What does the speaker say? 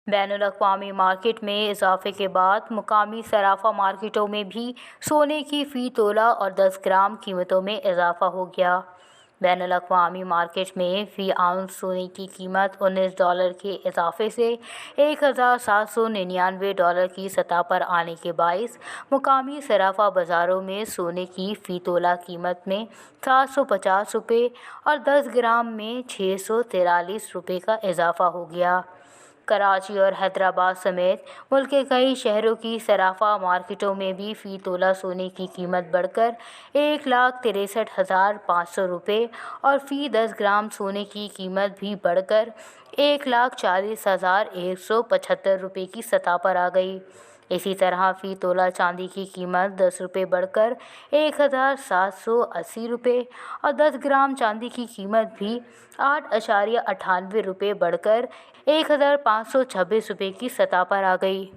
بین الاقوامی مارکیٹ میں اضافے کے بعد مقامی صرافہ مارکیٹوں میں بھی سونے کی فی تولہ اور 10 گرام قیمتوں میں اضافہ ہو گیا۔ بین الاقوامی مارکیٹ میں فی اونس سونے کی قیمت $19 کے اضافے سے $1,799 کی سطح پر آنے کے باعث مقامی صرافہ بازاروں میں سونے کی فی تولہ قیمت میں $750 اور 10 گرام میں $643 کا اضافہ ہو گیا۔ کراچی اور حیدرآباد سمیت ملک کے کئی شہروں کی صرافہ مارکیٹوں میں بھی فی تولہ سونے کی قیمت بڑھ کر $1,63,500 اور فی 10 گرام سونے کی قیمت بھی بڑھ کر $1,40,175 کی سطح پر آ گئی۔ اسی طرح فی تولہ چاندی کی قیمت $10 بڑھ کر $1,780 اور 10 گرام چاندی کی قیمت بھی $8.98 بڑھ کر $1,526 کی سطح پر آ گئی۔